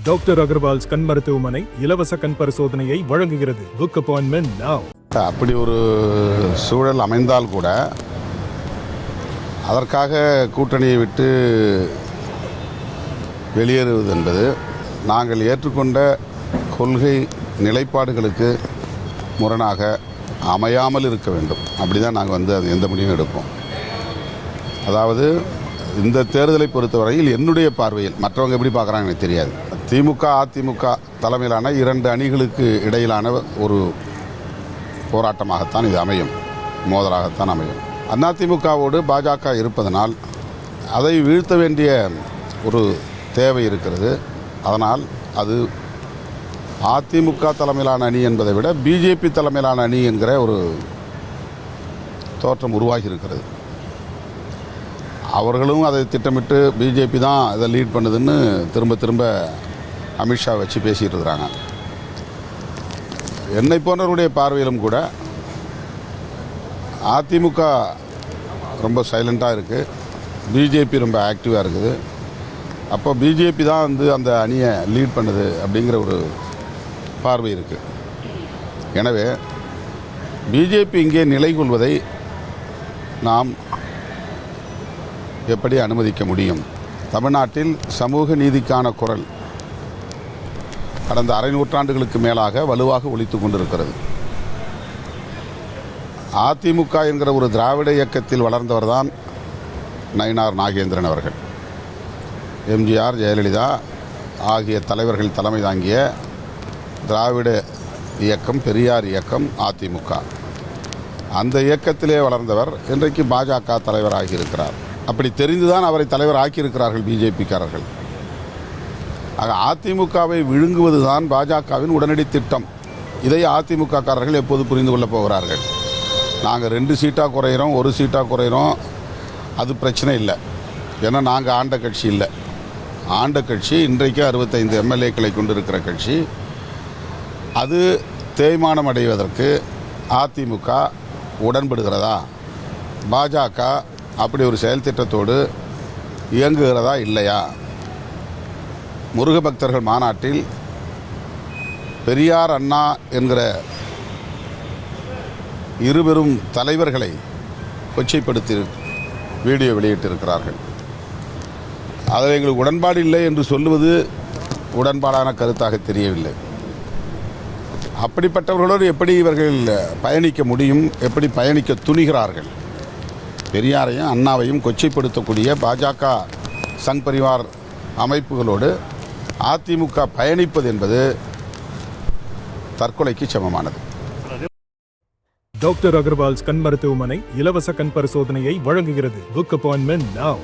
Doctor Agarwal's கண் மருத்துவமனை இலவச கண் பரிசோதனையை வழங்குகிறது. Book appointment now. அப்படி ஒரு சூழல் அமைந்தால் கூட அதற்காக கூட்டணியை விட்டு வெளியேறுவது என்பது நாங்கள் ஏற்றுக்கொண்ட கொள்கை நிலைப்பாடுகளுக்கு முரணாக அமையாமல் இருக்க வேண்டும். அப்படி தான் நாங்கள் அது எந்த முடிவும் எடுப்போம். அதாவது இந்த தேர்தலை பொறுத்தவரையில் என்னுடைய பார்வையில் மற்றவங்க எப்படி பார்க்குறாங்க எனக்கு தெரியாது. திமுக அதிமுக தலைமையிலான இரண்டு அணிகளுக்கு இடையிலான ஒரு போராட்டமாகத்தான் இது அமையும், மோதலாகத்தான் அமையும். அதிமுகவோடு பாஜக இருப்பதனால் அதை வீழ்த்த வேண்டிய ஒரு தேவை இருக்கிறது. அதனால் அது அதிமுக தலைமையிலான அணி என்பதை விட பிஜேபி தலைமையிலான அணி என்கிற ஒரு தோற்றம் உருவாகி இருக்கிறது. அவர்களும் அதை திட்டமிட்டு பிஜேபி தான் இதை லீட் பண்ணுதுன்னு திரும்ப திரும்ப அமித்ஷா வச்சு பேசிகிட்டு இருக்கிறாங்க. என்னை போன்றவருடைய பார்வையிலும் கூட அதிமுக ரொம்ப சைலண்ட்டாக இருக்குது, பிஜேபி ரொம்ப ஆக்டிவாக இருக்குது. அப்போ பிஜேபி தான் அந்த அணியை லீட் பண்ணுது அப்படிங்கிற ஒரு பார்வை இருக்குது. எனவே பிஜேபி இங்கே நிலை கொள்வதை நாம் எப்படி அனுமதிக்க முடியும்? தமிழ்நாட்டில் சமூக நீதிக்கான குரல் கடந்த அரை நூற்றாண்டுகளுக்கு மேலாக வலுவாக ஒலித்து கொண்டிருக்கிறது. அதிமுக என்கிற ஒரு திராவிட இயக்கத்தில் வளர்ந்தவர் தான் நயினார் நாகேந்திரன் அவர்கள். எம்ஜிஆர், ஜெயலலிதா ஆகிய தலைவர்கள் தலைமை தாங்கிய திராவிட இயக்கம், பெரியார் இயக்கம், அதிமுக. அந்த இயக்கத்திலே வளர்ந்தவர் இன்றைக்கு பாஜக தலைவராகி இருக்கிறார். அப்படி தெரிந்துதான் அவரை தலைவர் ஆக்கியிருக்கிறார்கள் பிஜேபிக்காரர்கள். ஆக அதிமுகவை விழுங்குவது தான் பாஜகவின் உடனடி திட்டம். இதை அதிமுகக்காரர்கள் எப்போது புரிந்து கொள்ளப் போகிறார்கள்? நாங்கள் 2 சீட்டாக குறையிறோம், 1 சீட்டாக குறையிறோம், அது பிரச்சனை இல்லை. ஏன்னா நாங்கள் ஆண்ட கட்சி இல்லை. ஆண்ட கட்சி இன்றைக்கு 65 எம்எல்ஏக்களை கொண்டிருக்கிற கட்சி. அது தேய்மானம் அடைவதற்கு அதிமுக உடன்படுகிறதா? பாஜக அப்படி ஒரு செயல் திட்டத்தோடு இயங்குகிறதா இல்லையா? முருக பக்தர்கள் மாநாட்டில் பெரியார், அண்ணா என்கிற இருபெரும் தலைவர்களை கொச்சைப்படுத்தி வீடியோ வெளியிட்டிருக்கிறார்கள். அதில் எங்களுக்கு உடன்பாடு இல்லை என்று சொல்லுவது உடன்பாடான கருத்தாக தெரியவில்லை. அப்படிப்பட்டவர்களோடு எப்படி இவர்கள் பயணிக்க முடியும்? எப்படி பயணிக்க துணிகிறார்கள்? பெரியாரையும் அண்ணாவையும் கொச்சைப்படுத்தக்கூடிய பாஜக, சங் பரிவார் அமைப்புகளோடு அதிமுக பயணிப்பது என்பது தற்கொலைக்கு சமமானது. டாக்டர் அகர்வால்ஸ் கண் மருத்துவமனை இலவச கண் பரிசோதனையை வழங்குகிறது. Book appointment now.